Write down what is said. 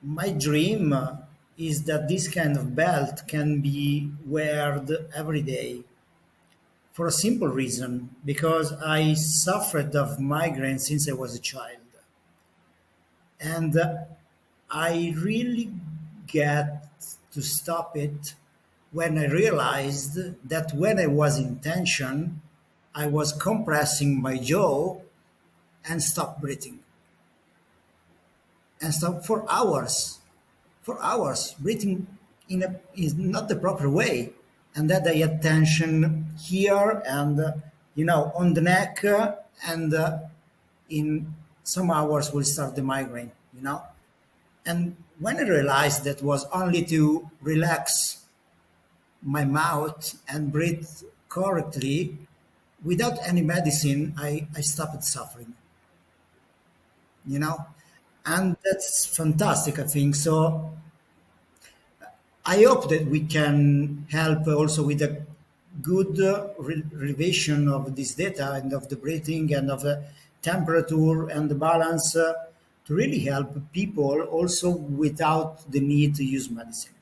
My dream is that this kind of belt can be worn every day for a simple reason because I suffered of migraine since I was a child. And I really get to stop it when I realized that when I was in tension, I was compressing my jaw and stopped breathing and stopped for hours, breathing in a is not the proper way, and that I had tension here and on the neck, and in some hours will start the migraine. And when I realized that was only to relax my mouth and breathe correctly without any medicine, I stopped suffering, you know? And that's fantastic, I think. So I hope that we can help also with a good revision of this data and of the breathing and of the temperature and the balance to really help people also without the need to use medicine.